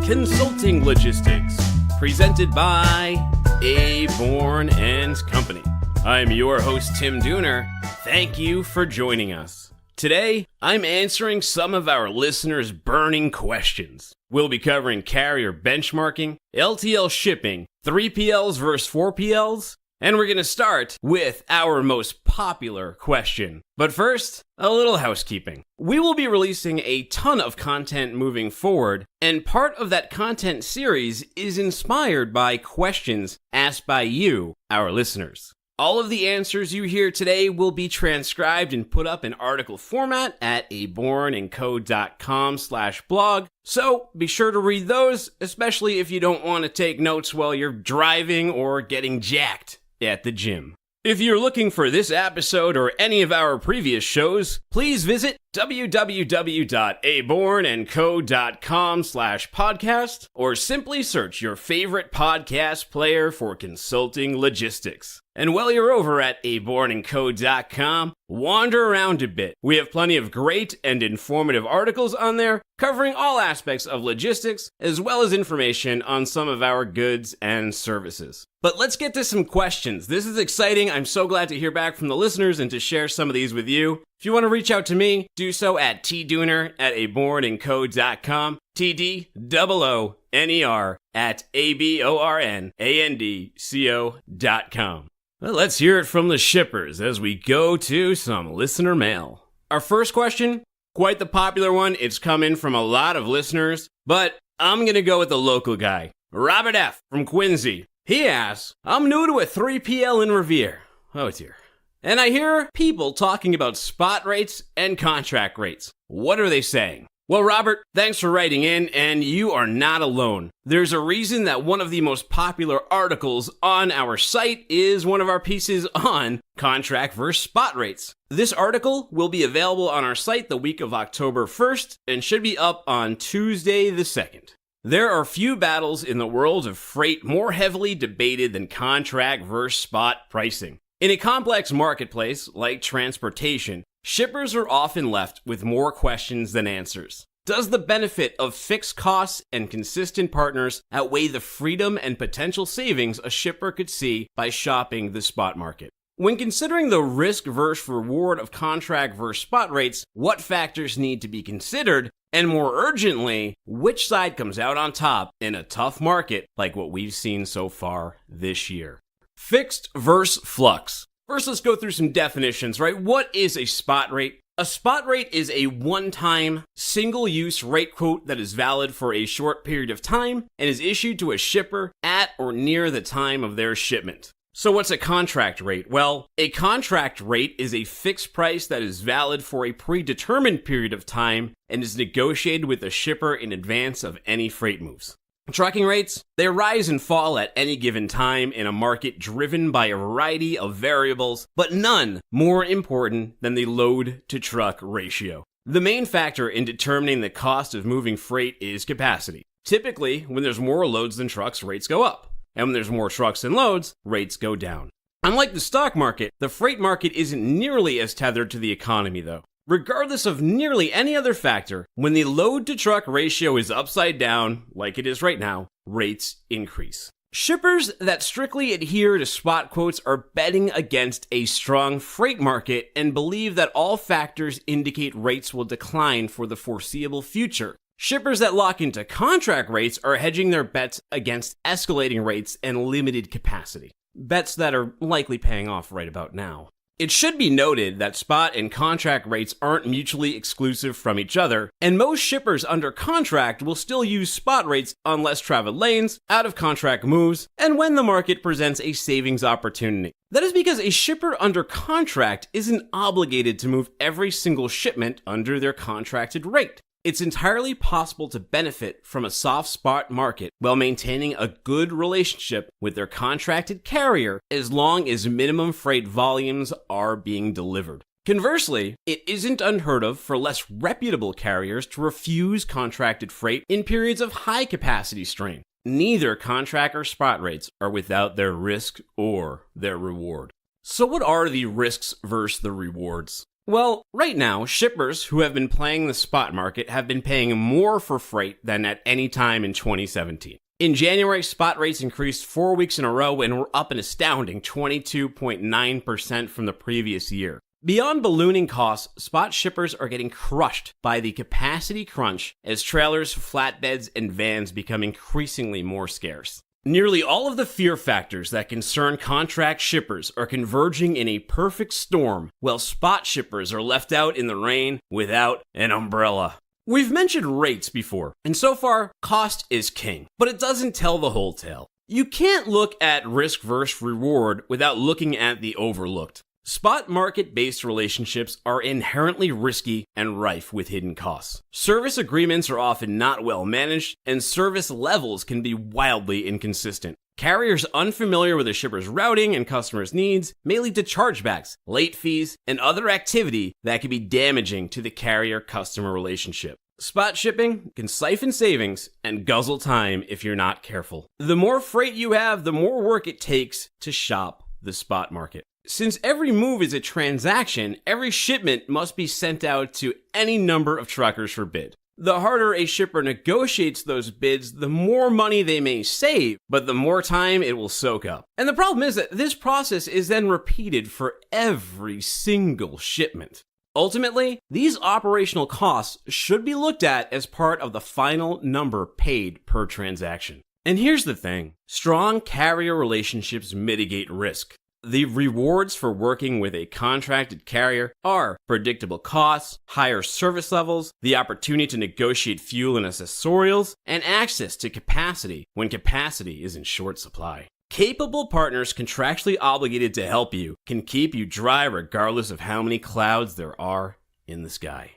Consulting Logistics, presented by Aborn and Company. I'm your host, Tim Dooner. Thank you for joining us. Today, I'm answering some of our listeners' burning questions. We'll be covering carrier benchmarking, LTL shipping, 3PLs versus 4PLs, and we're going to start with our most popular question. But first, a little housekeeping. We will be releasing a ton of content moving forward, and part of that content series is inspired by questions asked by you, our listeners. All of the answers you hear today will be transcribed and put up in article format at abornandco.com/blog. So be sure to read those, especially if you don't want to take notes while you're driving or getting jacked at the gym. If you're looking for this episode or any of our previous shows, please visit www.abornandco.com/podcast or simply search your favorite podcast player for Consulting Logistics. And while you're over at abornandco.com, wander around a bit. We have plenty of great and informative articles on there covering all aspects of logistics, as well as information on some of our goods and services. But let's get to some questions. This is exciting. I'm so glad to hear back from the listeners and to share some of these with you. If you want to reach out to me, do so at tdooner@abornandco.com, tdooner@abornandco.com. Well, let's hear it from the shippers as we go to some listener mail. Our first question, quite the popular one. It's come in from a lot of listeners, but I'm going to go with the local guy, Robert F. from Quincy. He asks, I'm new to a 3PL in Revere. Oh dear. And I hear people talking about spot rates and contract rates. What are they saying? Well, Robert, thanks for writing in, and you are not alone. There's a reason that one of the most popular articles on our site is one of our pieces on contract versus spot rates. This article will be available on our site the week of October 1st and should be up on Tuesday the 2nd. There are few battles in the world of freight more heavily debated than contract versus spot pricing. In a complex marketplace like transportation, shippers are often left with more questions than answers. Does the benefit of fixed costs and consistent partners outweigh the freedom and potential savings a shipper could see by shopping the spot market? When considering the risk versus reward of contract versus spot rates, what factors need to be considered? And more urgently, which side comes out on top in a tough market like what we've seen so far this year? Fixed versus flux. First, let's go through some definitions, right? What is a spot rate? A spot rate is a one-time, single-use rate quote that is valid for a short period of time and is issued to a shipper at or near the time of their shipment. So what's a contract rate? Well, a contract rate is a fixed price that is valid for a predetermined period of time and is negotiated with the shipper in advance of any freight moves. Trucking rates, they rise and fall at any given time in a market driven by a variety of variables, but none more important than the load-to-truck ratio. The main factor in determining the cost of moving freight is capacity. Typically, when there's more loads than trucks, rates go up. And when there's more trucks than loads, rates go down. Unlike the stock market, the freight market isn't nearly as tethered to the economy, though. Regardless of nearly any other factor, when the load-to-truck ratio is upside down, like it is right now, rates increase. Shippers that strictly adhere to spot quotes are betting against a strong freight market and believe that all factors indicate rates will decline for the foreseeable future. Shippers that lock into contract rates are hedging their bets against escalating rates and limited capacity. Bets that are likely paying off right about now. It should be noted that spot and contract rates aren't mutually exclusive from each other, and most shippers under contract will still use spot rates on less traveled lanes, out of contract moves, and when the market presents a savings opportunity. That is because a shipper under contract isn't obligated to move every single shipment under their contracted rate. It's entirely possible to benefit from a soft spot market while maintaining a good relationship with their contracted carrier as long as minimum freight volumes are being delivered. Conversely, it isn't unheard of for less reputable carriers to refuse contracted freight in periods of high capacity strain. Neither contract or spot rates are without their risk or their reward. So what are the risks versus the rewards? Well, right now, shippers who have been playing the spot market have been paying more for freight than at any time in 2017. In January, spot rates increased 4 weeks in a row and were up an astounding 22.9% from the previous year. Beyond ballooning costs, spot shippers are getting crushed by the capacity crunch as trailers, flatbeds, and vans become increasingly more scarce. Nearly all of the fear factors that concern contract shippers are converging in a perfect storm, while spot shippers are left out in the rain without an umbrella. We've mentioned rates before, and so far, cost is king, but it doesn't tell the whole tale. You can't look at risk versus reward without looking at the overlooked. Spot market-based relationships are inherently risky and rife with hidden costs. Service agreements are often not well managed, and service levels can be wildly inconsistent. Carriers unfamiliar with a shipper's routing and customers' needs may lead to chargebacks, late fees, and other activity that can be damaging to the carrier-customer relationship. Spot shipping can siphon savings and guzzle time if you're not careful. The more freight you have, the more work it takes to shop the spot market. Since every move is a transaction, every shipment must be sent out to any number of truckers for bid. The harder a shipper negotiates those bids, the more money they may save, but the more time it will soak up. And the problem is that this process is then repeated for every single shipment. Ultimately, these operational costs should be looked at as part of the final number paid per transaction. And here's the thing: strong carrier relationships mitigate risk. The rewards for working with a contracted carrier are predictable costs, higher service levels, the opportunity to negotiate fuel and accessorials, and access to capacity when capacity is in short supply. Capable partners contractually obligated to help you can keep you dry regardless of how many clouds there are in the sky.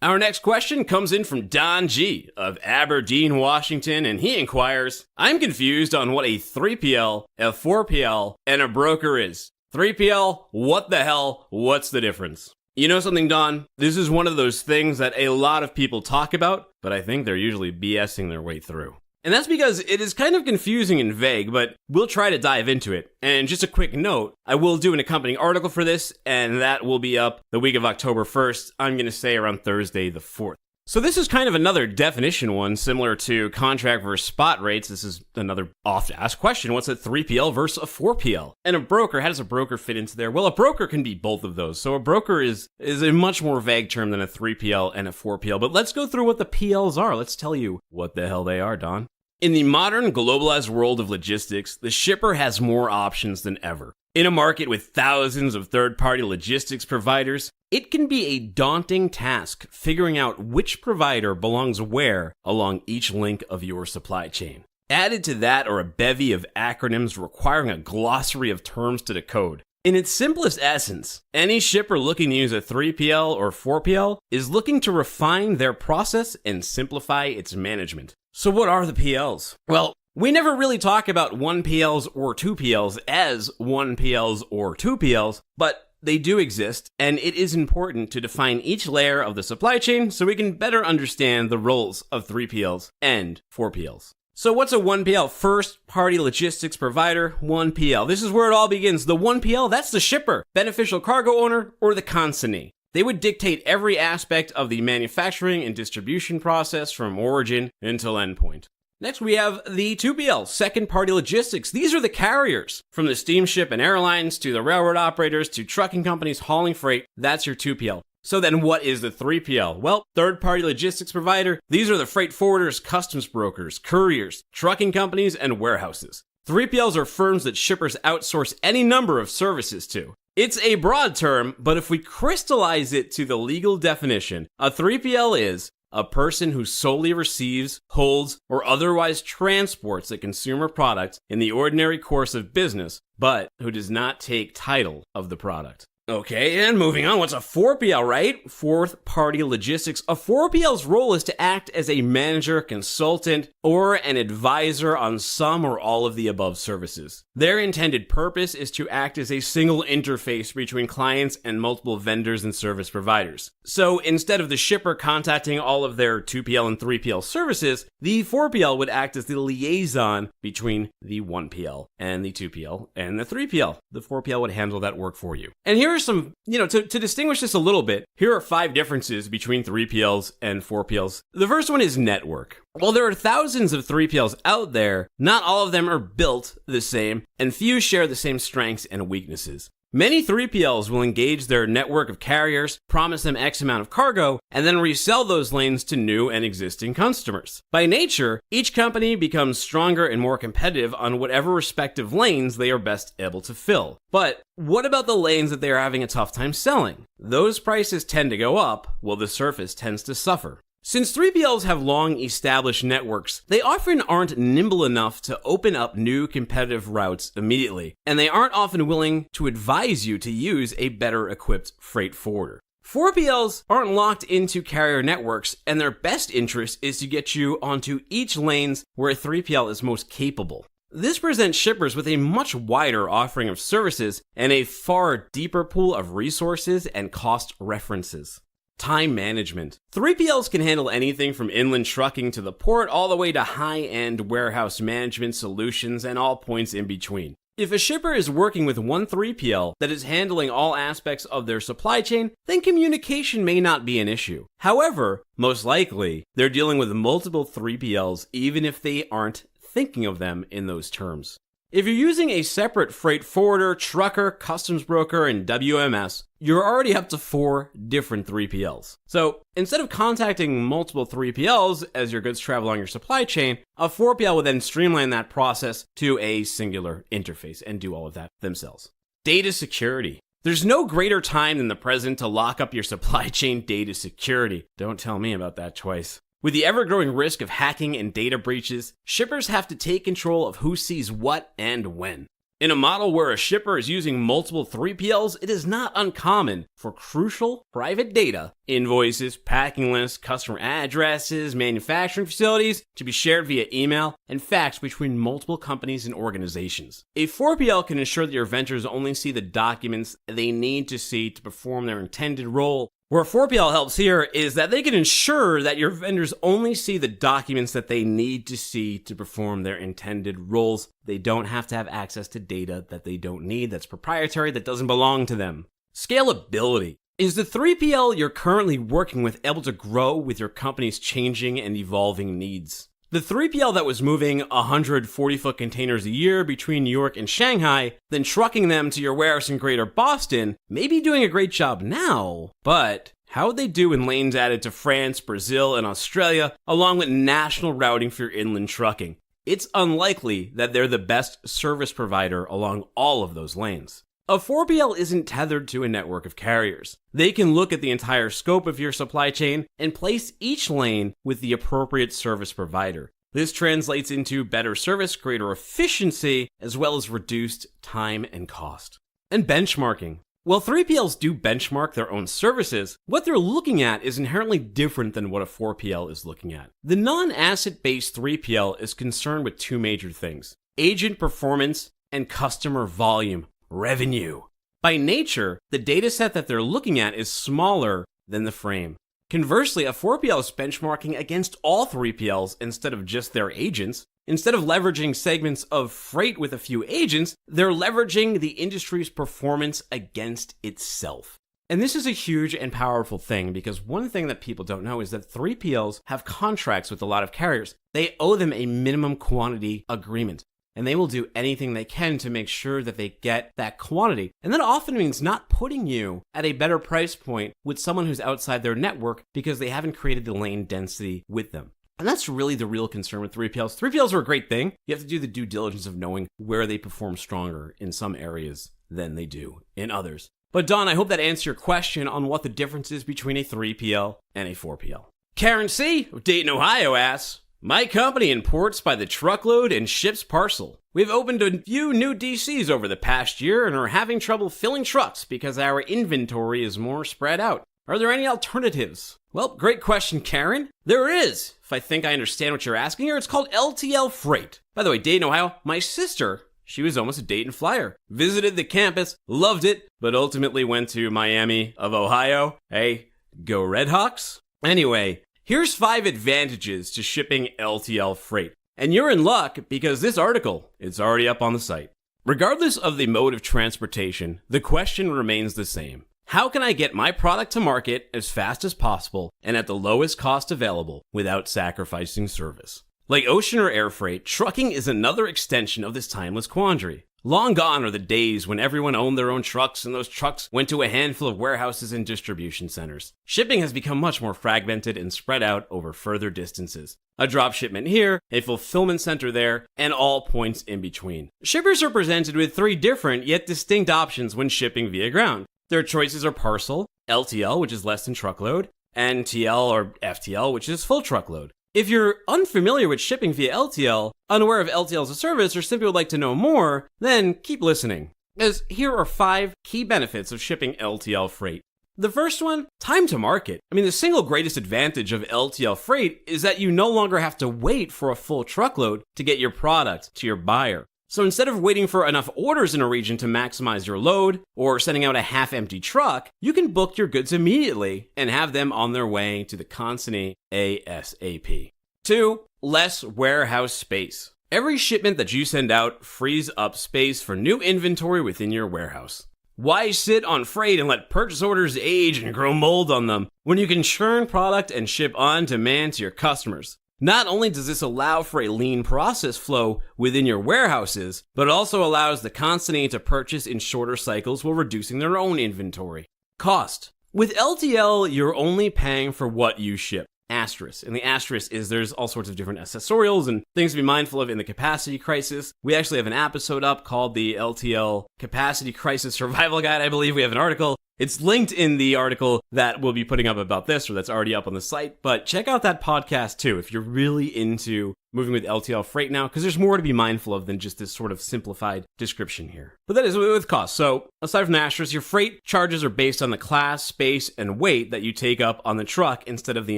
Our next question comes in from Don G. of Aberdeen, Washington, and he inquires, I'm confused on what a 3PL, a 4PL, and a broker is. 3PL, what the hell, what's the difference? You know something, Don? This is one of those things that a lot of people talk about, but I think they're usually BSing their way through. And that's because it is kind of confusing and vague, but we'll try to dive into it. And just a quick note, I will do an accompanying article for this, and that will be up the week of October 1st. I'm going to say around Thursday the 4th. So this is kind of another definition one, similar to contract versus spot rates. This is another oft-asked question. What's a 3PL versus a 4PL? And a broker, how does a broker fit into there? Well, a broker can be both of those. So a broker is a much more vague term than a 3PL and a 4PL. But let's go through what the PLs are. Let's tell you what the hell they are, Don. In the modern globalized world of logistics, the shipper has more options than ever. In a market with thousands of third-party logistics providers, it can be a daunting task figuring out which provider belongs where along each link of your supply chain. Added to that are a bevy of acronyms requiring a glossary of terms to decode. In its simplest essence, any shipper looking to use a 3PL or 4PL is looking to refine their process and simplify its management. So what are the PLs? Well, we never really talk about 1PLs or 2PLs as 1PLs or 2PLs, but they do exist, and it is important to define each layer of the supply chain so we can better understand the roles of 3PLs and 4PLs. So what's a 1PL? First party logistics provider, 1PL. This is where it all begins. The 1PL, that's the shipper, beneficial cargo owner, or the consignee. They would dictate every aspect of the manufacturing and distribution process from origin until endpoint. Next, we have the 2PL, second-party logistics. These are the carriers. From the steamship and airlines to the railroad operators to trucking companies hauling freight, that's your 2PL. So then what is the 3PL? Well, third-party logistics provider. These are the freight forwarders, customs brokers, couriers, trucking companies, and warehouses. 3PLs are firms that shippers outsource any number of services to. It's a broad term, but if we crystallize it to the legal definition, a 3PL is a person who solely receives, holds, or otherwise transports a consumer product in the ordinary course of business, but who does not take title of the product. Okay, and moving on, what's a 4PL, right? Fourth party logistics. A 4PL's role is to act as a manager, consultant, or an advisor on some or all of the above services. Their intended purpose is to act as a single interface between clients and multiple vendors and service providers. So instead of the shipper contacting all of their 2PL and 3PL services, the 4PL would act as the liaison between the 1PL and the 2PL and the 3PL. The 4PL would handle that work for you. And here's some, to distinguish this a little bit, here are 5 differences between 3PLs and 4PLs. The first one is network. While there are thousands of 3PLs out there, not all of them are built the same, and few share the same strengths and weaknesses. Many 3PLs will engage their network of carriers, promise them X amount of cargo, and then resell those lanes to new and existing customers. By nature, each company becomes stronger and more competitive on whatever respective lanes they are best able to fill. But what about the lanes that they are having a tough time selling? Those prices tend to go up, while the surface tends to suffer. Since 3PLs have long established networks, they often aren't nimble enough to open up new competitive routes immediately, and they aren't often willing to advise you to use a better equipped freight forwarder. 4PLs aren't locked into carrier networks, and their best interest is to get you onto each lanes where a 3PL is most capable. This presents shippers with a much wider offering of services and a far deeper pool of resources and cost references. Time management. 3PLs can handle anything from inland trucking to the port all the way to high-end warehouse management solutions and all points in between. If a shipper is working with one 3PL that is handling all aspects of their supply chain, then communication may not be an issue. However, most likely, they're dealing with multiple 3PLs even if they aren't thinking of them in those terms. If you're using a separate freight forwarder, trucker, customs broker, and WMS, you're already up to 4 different 3PLs. So instead of contacting multiple 3PLs as your goods travel on your supply chain, a 4PL will then streamline that process to a singular interface and do all of that themselves. Data security. There's no greater time than the present to lock up your supply chain data security. Don't tell me about that twice. With the ever-growing risk of hacking and data breaches, shippers have to take control of who sees what and when. In a model where a shipper is using multiple 3PLs, it is not uncommon for crucial private data, invoices, packing lists, customer addresses, manufacturing facilities, to be shared via email and fax between multiple companies and organizations. A 4PL can ensure that your vendors only see the documents they need to see to perform their intended role. Where 4PL helps here is that they can ensure that your vendors only see the documents that they need to see to perform their intended roles. They don't have to have access to data that they don't need, that's proprietary, that doesn't belong to them. Scalability. Is the 3PL you're currently working with able to grow with your company's changing and evolving needs? The 3PL that was moving 100 40-foot containers a year between New York and Shanghai, then trucking them to your warehouse in Greater Boston, may be doing a great job now, but how would they do when lanes added to France, Brazil, and Australia, along with national routing for your inland trucking? It's unlikely that they're the best service provider along all of those lanes. A 4PL isn't tethered to a network of carriers. They can look at the entire scope of your supply chain and place each lane with the appropriate service provider. This translates into better service, greater efficiency, as well as reduced time and cost. And benchmarking. While 3PLs do benchmark their own services, what they're looking at is inherently different than what a 4PL is looking at. The non-asset-based 3PL is concerned with 2 major things: agent performance and customer volume. Revenue. By nature, the dataset that they're looking at is smaller than the frame. Conversely, a 4PL is benchmarking against all 3PLs instead of just their agents. Instead of leveraging segments of freight with a few agents, they're leveraging the industry's performance against itself. And this is a huge and powerful thing, because one thing that people don't know is that 3PLs have contracts with a lot of carriers. They owe them a minimum quantity agreement, and they will do anything they can to make sure that they get that quantity. And that often means not putting you at a better price point with someone who's outside their network because they haven't created the lane density with them. And that's really the real concern with 3PLs. 3PLs are a great thing. You have to do the due diligence of knowing where they perform stronger in some areas than they do in others. But Don, I hope that answers your question on what the difference is between a 3PL and a 4PL. Karen C. of Dayton, Ohio asks, my company imports by the truckload and ships parcel. We've opened a few new DCs over the past year and are having trouble filling trucks because our inventory is more spread out. Are there any alternatives? Well, great question, Karen. There is. If I think I understand what you're asking here, it's called LTL Freight. By the way, Dayton, Ohio, my sister, she was almost a Dayton flyer. Visited the campus, loved it, but ultimately went to Miami of Ohio. Hey, go Redhawks. Anyway, here's 5 advantages to shipping LTL Freight. And you're in luck because this article is already up on the site. Regardless of the mode of transportation, the question remains the same. How can I get my product to market as fast as possible and at the lowest cost available without sacrificing service? Like ocean or air freight, trucking is another extension of this timeless quandary. Long gone are the days when everyone owned their own trucks and those trucks went to a handful of warehouses and distribution centers. Shipping has become much more fragmented and spread out over further distances. A drop shipment here, a fulfillment center there, and all points in between. Shippers are presented with 3 different yet distinct options when shipping via ground. Their choices are parcel, LTL, which is less than truckload, and TL or FTL, which is full truckload. If you're unfamiliar with shipping via LTL, unaware of LTL as a service, or simply would like to know more, then keep listening. As here are 5 key benefits of shipping LTL freight. The first one, time to market. The single greatest advantage of LTL freight is that you no longer have to wait for a full truckload to get your product to your buyer. So instead of waiting for enough orders in a region to maximize your load, or sending out a half-empty truck, you can book your goods immediately and have them on their way to the consignee ASAP. 2. Less warehouse space. Every shipment that you send out frees up space for new inventory within your warehouse. Why sit on freight and let purchase orders age and grow mold on them when you can churn product and ship on demand to your customers? Not only does this allow for a lean process flow within your warehouses, but it also allows the consignee to purchase in shorter cycles while reducing their own inventory. Cost. With LTL, you're only paying for what you ship. Asterisk. And the asterisk is there's all sorts of different accessorials and things to be mindful of in the capacity crisis. We actually have an episode up called the LTL Capacity Crisis Survival Guide. I believe we have an article. It's linked in the article that we'll be putting up about this, or that's already up on the site. But check out that podcast too if you're really into moving with LTL freight now, because there's more to be mindful of than just this sort of simplified description here. But that is with cost. So aside from the asterisk, your freight charges are based on the class, space, and weight that you take up on the truck instead of the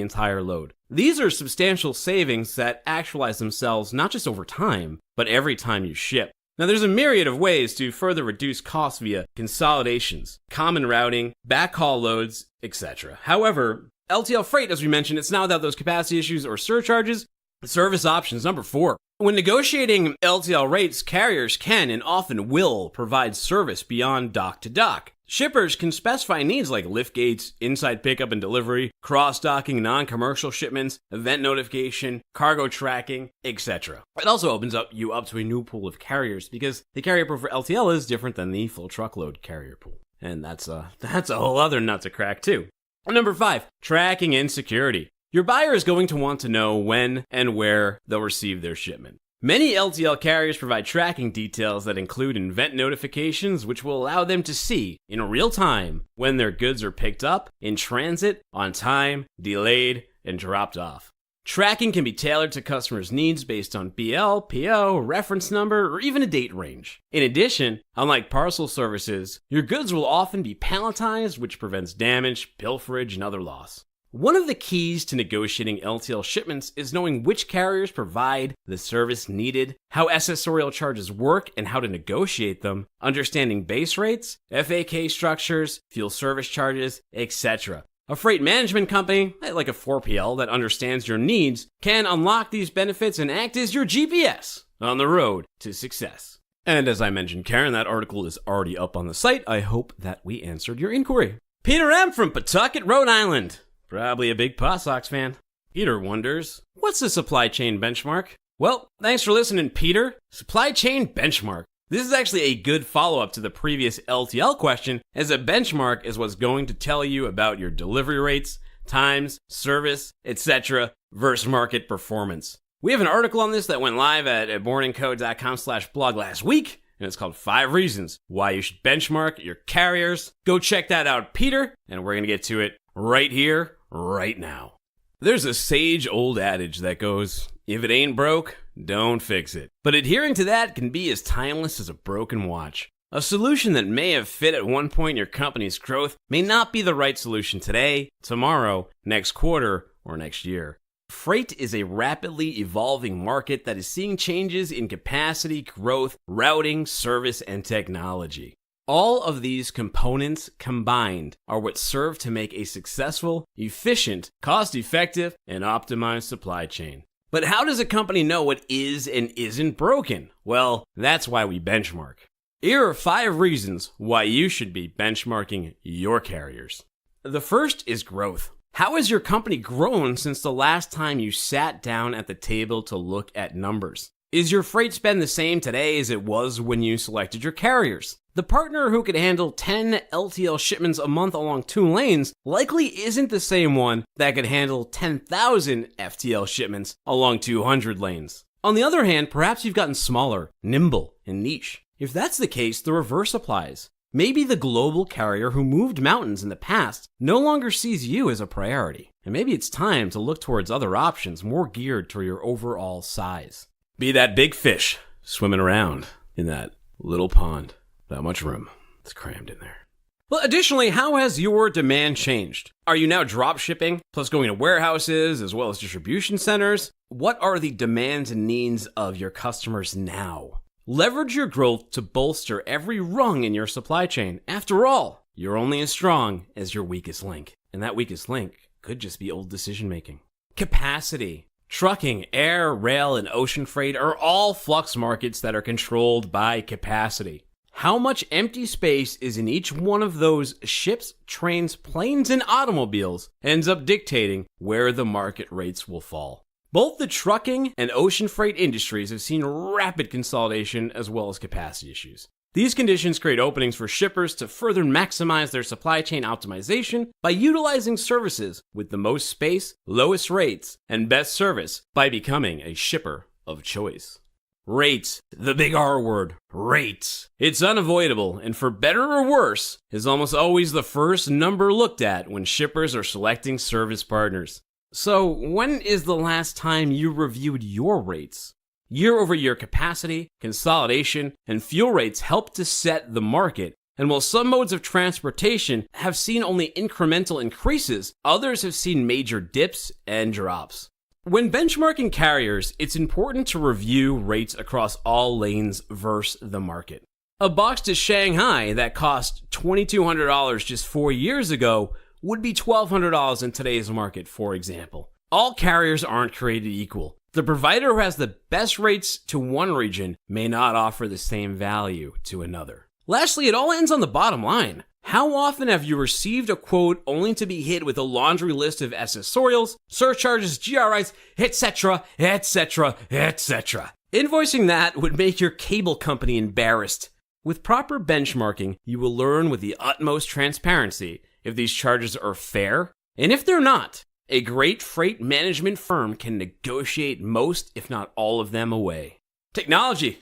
entire load. These are substantial savings that actualize themselves not just over time, but every time you ship. Now, there's a myriad of ways to further reduce costs via consolidations, common routing, backhaul loads, etc. However, LTL freight, as we mentioned, it's now without those capacity issues or surcharges. Service options. Number 4. When negotiating LTL rates, carriers can and often will provide service beyond dock to dock. Shippers can specify needs like lift gates, inside pickup and delivery, cross-docking, non-commercial shipments, event notification, cargo tracking, etc. It also opens you up to a new pool of carriers because the carrier pool for LTL is different than the full truckload carrier pool. And that's a whole other nut to crack too. Number 5, tracking and security. Your buyer is going to want to know when and where they'll receive their shipment. Many LTL carriers provide tracking details that include event notifications, which will allow them to see in real time when their goods are picked up, in transit, on time, delayed, and dropped off. Tracking can be tailored to customers' needs based on BL, PO, reference number, or even a date range. In addition, unlike parcel services, your goods will often be palletized, which prevents damage, pilferage, and other loss. One of the keys to negotiating LTL shipments is knowing which carriers provide the service needed, how accessorial charges work and how to negotiate them, understanding base rates, FAK structures, fuel service charges, etc. A freight management company, like a 4PL that understands your needs, can unlock these benefits and act as your GPS on the road to success. And as I mentioned, Karen, that article is already up on the site. I hope that we answered your inquiry. Peter M. from Pawtucket, Rhode Island. Probably a big Paw Sox fan. Peter wonders, what's the supply chain benchmark? Well, thanks for listening, Peter. Supply chain benchmark. This is actually a good follow-up to the previous LTL question, as a benchmark is what's going to tell you about your delivery rates, times, service, etc. versus market performance. We have an article on this that went live at boardingco.com/blog last week, and it's called 5 Reasons Why You Should Benchmark Your Carriers. Go check that out, Peter, and we're going to get to it right here, right now. There's a sage old adage that goes, if it ain't broke, don't fix it. But adhering to that can be as timeless as a broken watch. A solution that may have fit at one point in your company's growth may not be the right solution today, tomorrow, next quarter, or next year. Freight is a rapidly evolving market that is seeing changes in capacity, growth, routing, service, and technology. All of these components combined are what serve to make a successful, efficient, cost-effective, and optimized supply chain. But how does a company know what is and isn't broken? Well, that's why we benchmark. Here are 5 reasons why you should be benchmarking your carriers. The first is growth. How has your company grown since the last time you sat down at the table to look at numbers? Is your freight spend the same today as it was when you selected your carriers? The partner who could handle 10 LTL shipments a month along 2 lanes likely isn't the same one that could handle 10,000 FTL shipments along 200 lanes. On the other hand, perhaps you've gotten smaller, nimble, and niche. If that's the case, the reverse applies. Maybe the global carrier who moved mountains in the past no longer sees you as a priority. And maybe it's time to look towards other options more geared to your overall size. Be that big fish swimming around in that little pond. That much room. It's crammed in there. Well, additionally, how has your demand changed? Are you now drop shipping, plus going to warehouses as well as distribution centers? What are the demands and needs of your customers now? Leverage your growth to bolster every rung in your supply chain. After all, you're only as strong as your weakest link. And that weakest link could just be old decision making. Capacity. Trucking, air, rail, and ocean freight are all flux markets that are controlled by capacity. How much empty space is in each one of those ships, trains, planes, and automobiles ends up dictating where the market rates will fall. Both the trucking and ocean freight industries have seen rapid consolidation as well as capacity issues. These conditions create openings for shippers to further maximize their supply chain optimization by utilizing services with the most space, lowest rates, and best service by becoming a shipper of choice. Rates, the big R word, rates. It's unavoidable, and for better or worse, is almost always the first number looked at when shippers are selecting service partners. So, when is the last time you reviewed your rates? Year-over-year capacity, consolidation, and fuel rates help to set the market, and while some modes of transportation have seen only incremental increases, others have seen major dips and drops. When benchmarking carriers, it's important to review rates across all lanes versus the market. A box to Shanghai that cost $2,200 just 4 years ago would be $1,200 in today's market, for example. All carriers aren't created equal. The provider who has the best rates to one region may not offer the same value to another. Lastly, it all ends on the bottom line. How often have you received a quote only to be hit with a laundry list of accessorials, surcharges, GRIs, etc., etc., etc.? Invoicing that would make your cable company embarrassed. With proper benchmarking, you will learn with the utmost transparency if these charges are fair, and if they're not, a great freight management firm can negotiate most, if not all of them away. Technology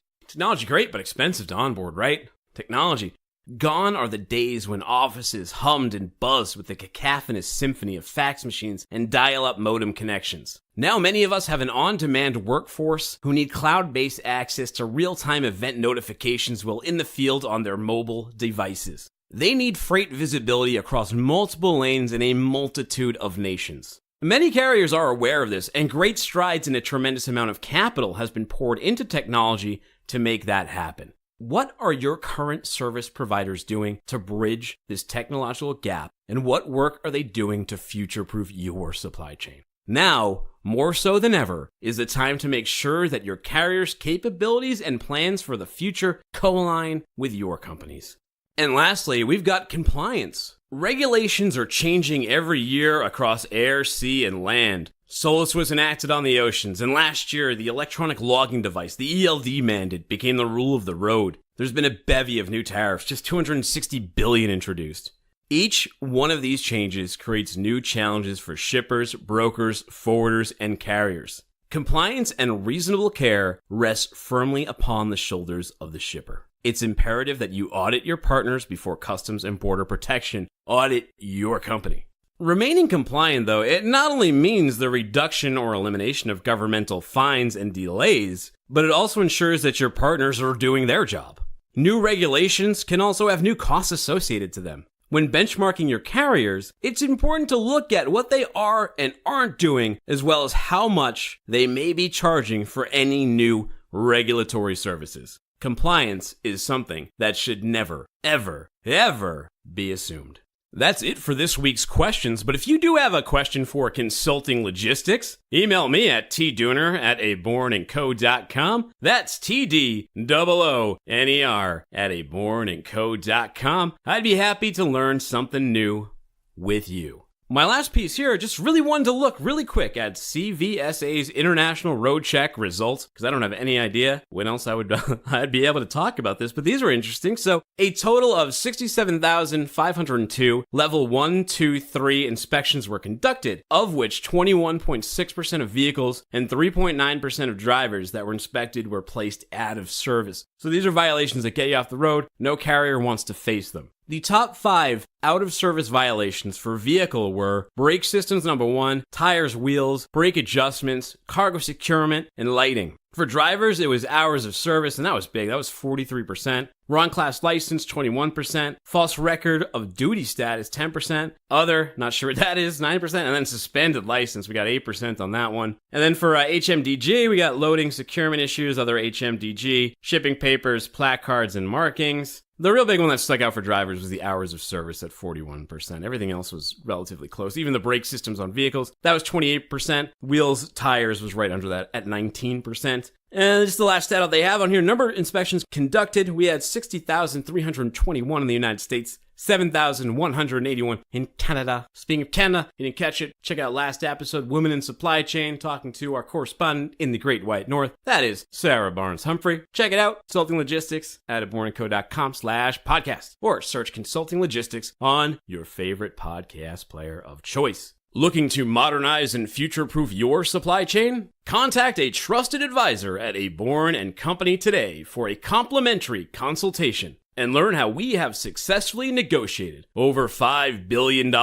great, but expensive to onboard, right? Technology. Gone are the days when offices hummed and buzzed with the cacophonous symphony of fax machines and dial-up modem connections. Now many of us have an on-demand workforce who need cloud-based access to real-time event notifications while in the field on their mobile devices. They need freight visibility across multiple lanes in a multitude of nations. Many carriers are aware of this, and great strides and a tremendous amount of capital has been poured into technology to make that happen. What are your current service providers doing to bridge this technological gap, and what work are they doing to future-proof your supply chain? Now, more so than ever, is the time to make sure that your carrier's capabilities and plans for the future co-align with your company's. And lastly, we've got compliance. Regulations are changing every year across air, sea, and land. SOLAS was enacted on the oceans, and last year, the electronic logging device, the ELD mandate, became the rule of the road. There's been a bevy of new tariffs, just $260 billion introduced. Each one of these changes creates new challenges for shippers, brokers, forwarders, and carriers. Compliance and reasonable care rest firmly upon the shoulders of the shipper. It's imperative that you audit your partners before Customs and Border Protection audit your company. Remaining compliant, though, it not only means the reduction or elimination of governmental fines and delays, but it also ensures that your partners are doing their job. New regulations can also have new costs associated to them. When benchmarking your carriers, it's important to look at what they are and aren't doing, as well as how much they may be charging for any new regulatory services. Compliance is something that should never, ever, ever be assumed. That's it for this week's questions, but if you do have a question for Consulting Logistics, email me at tdooner@abornandco.com. That's TDOONER@abornandco.com. I'd be happy to learn something new with you. My last piece here, just really wanted to look really quick at CVSA's International Road Check results, because I don't have any idea when else I'd be able to talk about this, but these were interesting. So a total of 67,502 level 1, 2, 3 inspections were conducted, of which 21.6% of vehicles and 3.9% of drivers that were inspected were placed out of service. So these are violations that get you off the road. No carrier wants to face them. The top 5 out-of-service violations for vehicle were brake systems, number 1, tires, wheels, brake adjustments, cargo securement, and lighting. For drivers, it was hours of service, and that was big. That was 43%. Wrong class license, 21%. False record of duty status, 10%. Other, not sure what that is, 9%. And then suspended license, we got 8% on that one. And then for HMDG, we got loading, securement issues, other HMDG, shipping papers, placards, and markings. The real big one that stuck out for drivers was the hours of service at 41%. Everything else was relatively close. Even the brake systems on vehicles, that was 28%. Wheels, tires was right under that at 19%. And just the last stat they have on here, number of inspections conducted, we had 60,321 in the United States, 7,181 in Canada. Speaking of Canada, if you didn't catch it, check out last episode, Women in Supply Chain, talking to our correspondent in the Great White North. That is Sarah Barnes-Humphrey. Check it out, Consulting Logistics at abornandco.com/podcast, or search Consulting Logistics on your favorite podcast player of choice. Looking to modernize and future-proof your supply chain? Contact a trusted advisor at Aborn & Company today for a complimentary consultation and learn how we have successfully negotiated over $5 billion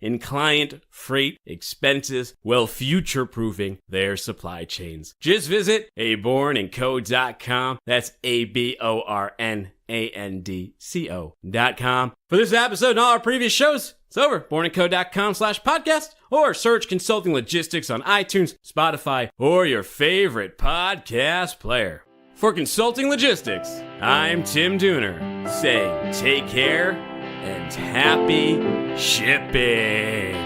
in client freight expenses while future-proofing their supply chains. Just visit abornandco.com. That's ABORNANDCO.com. For this episode and all our previous shows, it's over. abornandco.com/podcast, or search Consulting Logistics on iTunes, Spotify, or your favorite podcast player. For Consulting Logistics, I'm Tim Dooner, saying take care and happy shipping.